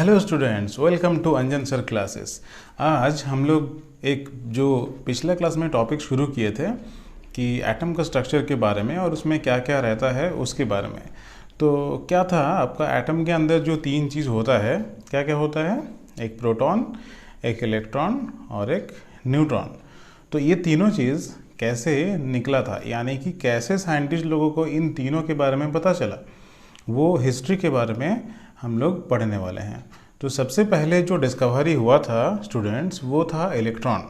Hello students, welcome to Anjan sir classes. आज हम लोग एक जो पिछले क्लास में टॉपिक शुरू किए थे कि एटम का स्ट्रक्चर के बारे में और उसमें क्या क्या रहता है उसके बारे में। तो क्या था आपका एटम के अंदर जो तीन चीज़ होता है, क्या क्या होता है? एक प्रोटॉन, एक इलेक्ट्रॉन और एक न्यूट्रॉन। तो ये तीनों चीज़ कैसे निकला था, यानी कि कैसे साइंटिस्ट लोगों को इन तीनों के बारे में पता चला, वो हिस्ट्री के बारे में हम लोग पढ़ने वाले हैं। तो सबसे पहले जो डिस्कवरी हुआ था स्टूडेंट्स, वो था इलेक्ट्रॉन।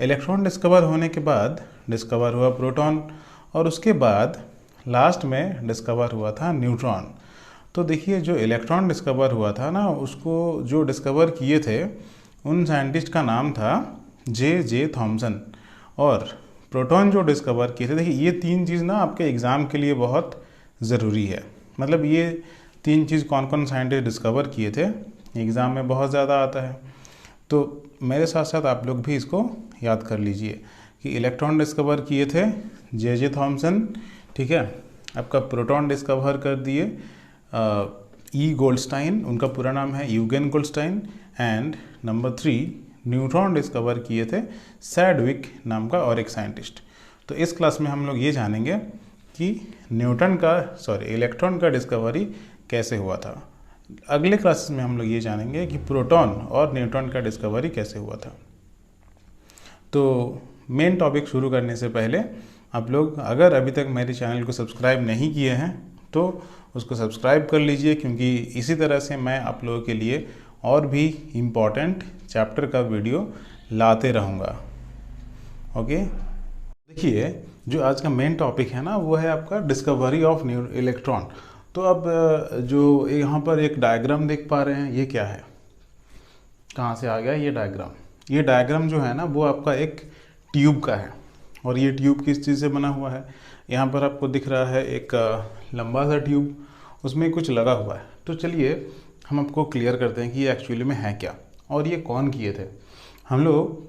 इलेक्ट्रॉन डिस्कवर होने के बाद डिस्कवर हुआ प्रोटॉन और उसके बाद लास्ट में डिस्कवर हुआ था न्यूट्रॉन। तो देखिए, जो इलेक्ट्रॉन डिस्कवर हुआ था ना, उसको जो डिस्कवर किए थे उन साइंटिस्ट का नाम था जे थॉमसन। और प्रोटॉन जो डिस्कवर किए थे, देखिए ये तीन चीज़ ना आपके एग्ज़ाम के लिए बहुत ज़रूरी है। मतलब ये तीन चीज़ कौन कौन साइंटिस्ट डिस्कवर किए थे, एग्ज़ाम में बहुत ज़्यादा आता है। तो मेरे साथ साथ आप लोग भी इसको याद कर लीजिए कि इलेक्ट्रॉन डिस्कवर किए थे जे थॉमसन, ठीक है। आपका प्रोटॉन डिस्कवर कर दिए ई गोल्डस्टाइन, उनका पूरा नाम है Eugene Goldstein. And number 3 neutron discover किए थे सैडविक नाम का और एक साइंटिस्ट। तो इस क्लास में हम लोग ये जानेंगे कि इलेक्ट्रॉन का डिस्कवरी कैसे हुआ था। अगले क्लासेस में हम लोग ये जानेंगे कि प्रोटॉन और न्यूट्रॉन का डिस्कवरी कैसे हुआ था। तो मेन टॉपिक शुरू करने से पहले आप लोग अगर अभी तक मेरे चैनल को सब्सक्राइब नहीं किए हैं तो उसको सब्सक्राइब कर लीजिए, क्योंकि इसी तरह से मैं आप लोगों के लिए और भी इम्पॉर्टेंट चैप्टर का वीडियो लाते रहूँगा। ओके, देखिए जो आज का मेन टॉपिक है ना, वो है आपका डिस्कवरी ऑफ इलेक्ट्रॉन। तो अब जो यहाँ पर एक डायग्राम देख पा रहे हैं, ये क्या है, कहाँ से आ गया ये डायग्राम? ये डायग्राम जो है ना, वो आपका एक ट्यूब का है। और ये ट्यूब किस चीज़ से बना हुआ है? यहाँ पर आपको दिख रहा है एक लंबा सा ट्यूब, उसमें कुछ लगा हुआ है। तो चलिए हम आपको क्लियर करते हैं कि ये एक्चुअली में है क्या और ये कौन किए थे। हम लोग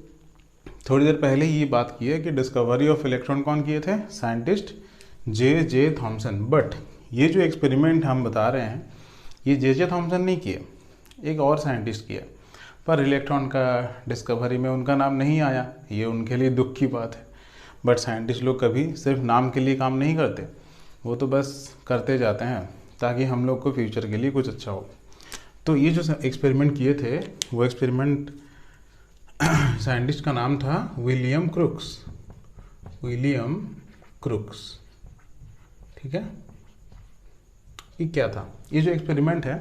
थोड़ी देर पहले ही ये बात की है कि डिस्कवरी ऑफ इलेक्ट्रॉन कौन किए थे? Scientist J Thomson. बट ये जो एक्सपेरिमेंट हम बता रहे हैं, ये जे थॉमसन नहीं किए, एक और साइंटिस्ट किया। पर इलेक्ट्रॉन का डिस्कवरी में उनका नाम नहीं आया, ये उनके लिए दुख की बात है। बट साइंटिस्ट लोग कभी सिर्फ नाम के लिए काम नहीं करते, वो तो बस करते जाते हैं ताकि हम लोग को फ्यूचर के लिए कुछ अच्छा हो। तो ये जो एक्सपेरिमेंट किए थे, वो एक्सपेरिमेंट साइंटिस्ट का नाम था विलियम क्रुक्स, ठीक है। ये क्या था? ये जो एक्सपेरिमेंट है,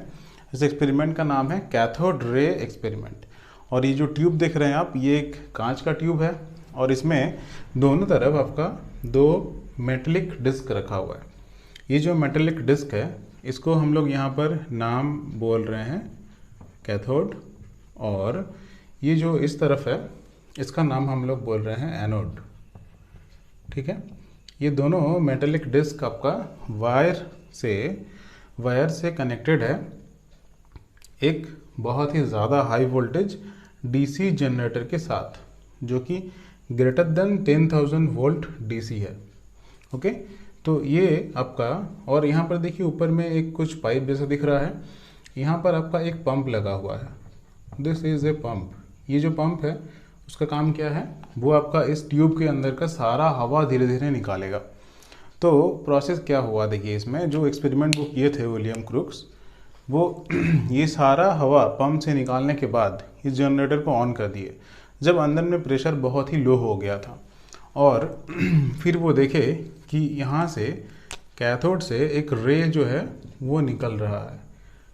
इस एक्सपेरिमेंट का नाम है कैथोड रे एक्सपेरिमेंट। और ये जो ट्यूब देख रहे हैं आप, ये एक कांच का ट्यूब है और इसमें दोनों तरफ आपका दो मेटेलिक डिस्क रखा हुआ है। ये जो मेटेलिक डिस्क है, इसको हम लोग यहाँ पर नाम बोल रहे हैं कैथोड, और ये जो इस तरफ है, इसका नाम हम लोग बोल रहे हैं एनोड, ठीक है। ये दोनों मेटेलिक डिस्क आपका वायर से कनेक्टेड है एक बहुत ही ज़्यादा हाई वोल्टेज डीसी जनरेटर के साथ, जो कि ग्रेटर देन 10,000 वोल्ट डीसी है। ओके, तो ये आपका, और यहाँ पर देखिए ऊपर में एक कुछ पाइप जैसा दिख रहा है, यहाँ पर आपका एक पंप लगा हुआ है। This is a pump. ये जो पंप है उसका काम क्या है? वो आपका इस ट्यूब के अंदर का सारा हवा धीरे धीरे निकालेगा। तो प्रोसेस क्या हुआ, देखिए इसमें जो एक्सपेरिमेंट वो किए थे विलियम क्रुक्स, वो ये सारा हवा पंप से निकालने के बाद इस जनरेटर को ऑन कर दिए जब अंदर में प्रेशर बहुत ही लो हो गया था। और फिर वो देखे कि यहाँ से कैथोड से एक रे जो है वो निकल रहा है,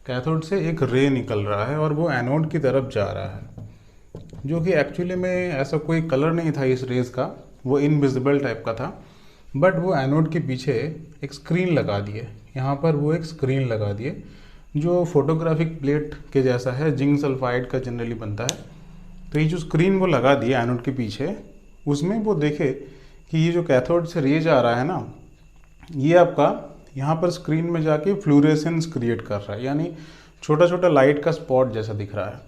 कैथोड से एक रे निकल रहा है और वो एनोड की तरफ जा रहा है, जो कि एक्चुअली में ऐसा कोई कलर नहीं था इस रेज का, वो इनविजिबल टाइप का था। बट वो एनोड के पीछे एक स्क्रीन लगा दिए, यहाँ पर वो एक स्क्रीन लगा दिए जो फोटोग्राफिक प्लेट के जैसा है, जिंक सल्फाइड का जनरली बनता है। तो ये जो स्क्रीन वो लगा दिए एनोड के पीछे, उसमें वो देखे कि ये जो कैथोड से रेज आ रहा है ना, ये आपका यहाँ पर स्क्रीन में जाके फ्लूरेसेंस क्रिएट कर रहा है, यानी छोटा छोटा लाइट का स्पॉट जैसा दिख रहा है।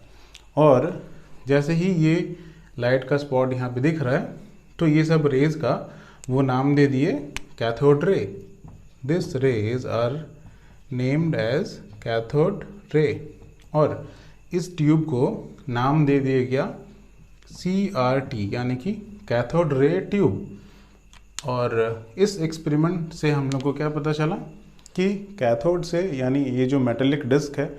और जैसे ही ये लाइट का स्पॉट यहाँ पे दिख रहा है, तो ये सब रेज का वो नाम दे दिए cathode ray. This rays are named as cathode ray. और इस ट्यूब को नाम दे दिया गया CRT यानी कि कैथोड रे ट्यूब। और इस एक्सपेरिमेंट से हम लोग को क्या पता चला कि कैथोड से, यानी ये जो मेटेलिक डिस्क है,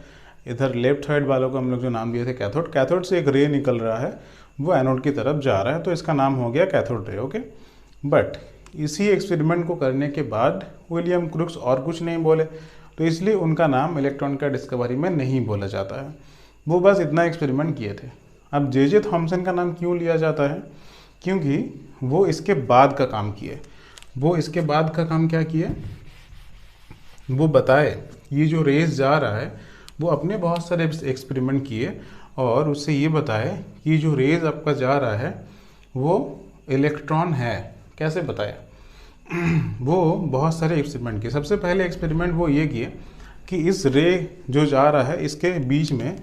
इधर लेफ्ट साइड वालों को हम लोग जो नाम दिए थे कैथोड, कैथोड से एक रे निकल रहा है, वो एनोड की तरफ जा रहा है, तो इसका नाम हो गया कैथोड रे। ओके, बट इसी एक्सपेरिमेंट को करने के बाद विलियम क्रूक्स और कुछ नहीं बोले, तो इसलिए उनका नाम इलेक्ट्रॉन का डिस्कवरी में नहीं बोला जाता है। वो बस इतना एक्सपेरिमेंट किए थे। अब जे थॉमसन का नाम क्यों लिया जाता है? क्योंकि वो इसके बाद का काम किए। वो इसके बाद का काम क्या किए? वो बताए ये जो रेस जा रहा है, वो अपने बहुत सारे एक्सपेरिमेंट किए और उससे ये बताए कि जो रेज आपका जा रहा है वो इलेक्ट्रॉन है। कैसे बताया? वो बहुत सारे एक्सपेरिमेंट किए। सबसे पहले एक्सपेरिमेंट वो ये किए कि इस रे जो जा रहा है इसके बीच में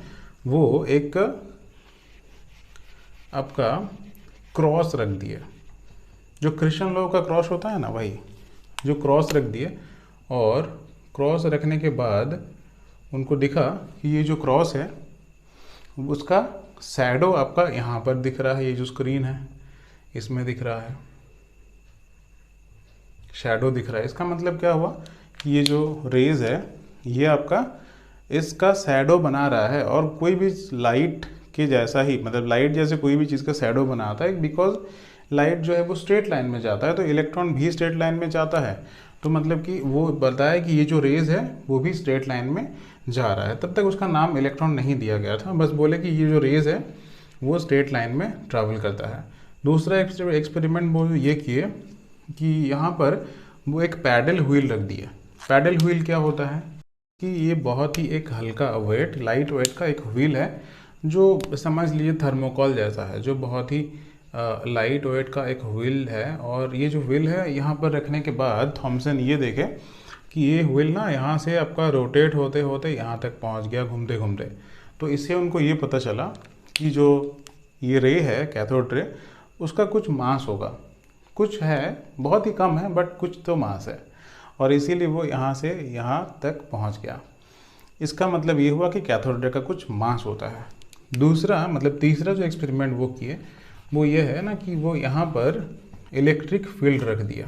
वो एक आपका क्रॉस रख दिए, जो क्रिश्चियन लोगों का क्रॉस होता है ना, वही जो क्रॉस रख दिए। और क्रॉस रखने के बाद उनको दिखा कि ये जो क्रॉस है उसका शैडो आपका यहाँ पर दिख रहा है, ये जो स्क्रीन है इसमें दिख रहा है, शैडो दिख रहा है। इसका मतलब क्या हुआ कि ये जो रेज है ये आपका इसका शैडो बना रहा है। और कोई भी लाइट के जैसा ही, मतलब लाइट जैसे कोई भी चीज़ का शैडो बनाता है, बिकॉज लाइट जो है वो स्ट्रेट लाइन में जाता है, तो इलेक्ट्रॉन भी स्ट्रेट लाइन में जाता है। तो मतलब कि वो बताया कि ये जो रेज है वो भी स्ट्रेट लाइन में जा रहा है। तब तक उसका नाम इलेक्ट्रॉन नहीं दिया गया था, बस बोले कि ये जो रेज है वो स्ट्रेट लाइन में ट्रैवल करता है। दूसरा एक्सपेरिमेंट वो ये किए कि यहाँ पर वो एक पैडल व्हील रख दिया। पैडल व्हील क्या होता है कि ये बहुत ही एक हल्का वेट, लाइट वेट का एक व्हील है, जो समझ लीजिए थर्मोकॉल जैसा है, जो बहुत ही लाइट वेट का एक व्हील है। और ये जो व्हील है यहाँ पर रखने के बाद थॉमसन ये देखे कि ये व्हील ना यहाँ से आपका रोटेट होते होते यहाँ तक पहुँच गया घूमते घूमते। तो इससे उनको ये पता चला कि जो ये रे है कैथोड रे, उसका कुछ मास होगा, कुछ है, बहुत ही कम है बट कुछ तो मास है, और इसीलिए वो यहाँ से यहाँ तक पहुँच गया। इसका मतलब ये हुआ कि कैथोड रे का कुछ मास होता है। दूसरा मतलब तीसरा जो एक्सपेरिमेंट वो किए वो ये है ना कि वो यहाँ पर इलेक्ट्रिक फील्ड रख दिया।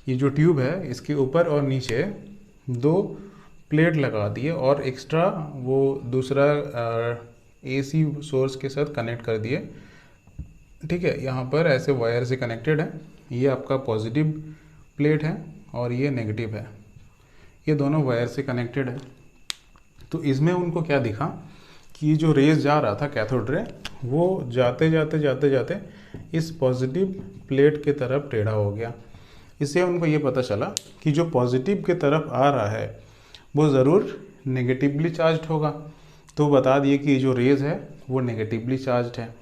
ये जो ट्यूब है इसके ऊपर और नीचे 2 प्लेट लगा दिए और एक्स्ट्रा वो दूसरा AC सोर्स के साथ कनेक्ट कर दिए। ठीक है, यहाँ पर ऐसे वायर से कनेक्टेड है। ये आपका पॉजिटिव प्लेट है और ये नेगेटिव है, ये दोनों वायर से कनेक्टेड है। तो इसमें उनको क्या दिखा कि ये जो रेज जा रहा था कैथोड रे, वो जाते जाते जाते जाते इस पॉजिटिव प्लेट के तरफ टेढ़ा हो गया। इससे उनको ये पता चला कि जो पॉजिटिव के तरफ आ रहा है वो ज़रूर नेगेटिवली चार्ज्ड होगा। तो बता दिए कि जो रेज है वो नेगेटिवली चार्ज्ड है।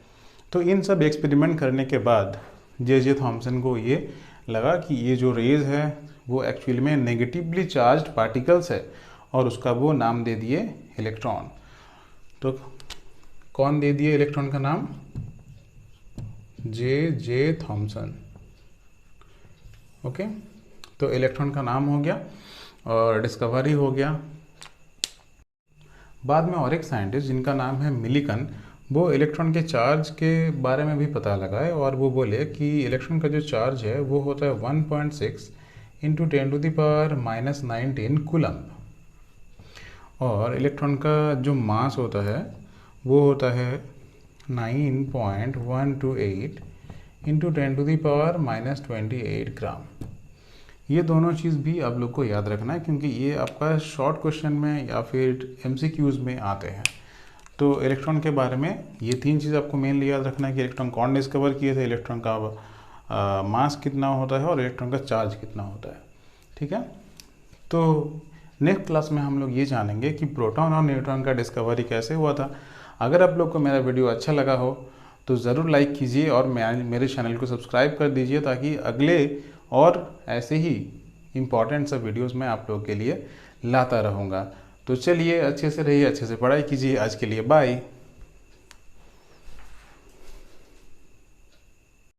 तो इन सब एक्सपेरिमेंट करने के बाद जे थॉमसन को ये लगा कि ये जो रेज है वो एक्चुअली में नेगेटिवली चार्ज्ड पार्टिकल्स है, और उसका वो नाम दे दिए इलेक्ट्रॉन। तो कौन दे दिए इलेक्ट्रॉन का नाम? J Thomson. ओके, तो इलेक्ट्रॉन का नाम हो गया और डिस्कवरी हो गया। बाद में और एक साइंटिस्ट जिनका नाम है मिलिकन, वो इलेक्ट्रॉन के चार्ज के बारे में भी पता लगाए और वो बोले कि इलेक्ट्रॉन का जो चार्ज है वो होता है 1.6 × 10⁻⁻19 कूलम्ब, और इलेक्ट्रॉन का जो मास होता है वो होता है 9.128 × 10⁻⁻28 ग्राम। ये दोनों चीज़ भी आप लोग को याद रखना है, क्योंकि ये आपका शॉर्ट क्वेश्चन में या फिर MCQs में आते हैं। तो इलेक्ट्रॉन के बारे में ये 3 चीज़ आपको मेनली याद रखना है कि इलेक्ट्रॉन कौन डिस्कवर किए थे, इलेक्ट्रॉन का मास कितना होता है और इलेक्ट्रॉन का चार्ज कितना होता है। ठीक है, तो नेक्स्ट क्लास में हम लोग ये जानेंगे कि प्रोटॉन और न्यूट्रॉन का डिस्कवरी कैसे हुआ था। अगर आप लोग को मेरा वीडियो अच्छा लगा हो तो ज़रूर लाइक कीजिए और मेरे चैनल को सब्सक्राइब कर दीजिए, ताकि अगले और ऐसे ही इम्पॉर्टेंट सब वीडियोस मैं आप लोग के लिए लाता रहूँगा। तो चलिए, अच्छे से रहिए, अच्छे से पढ़ाई कीजिए। आज के लिए बाय।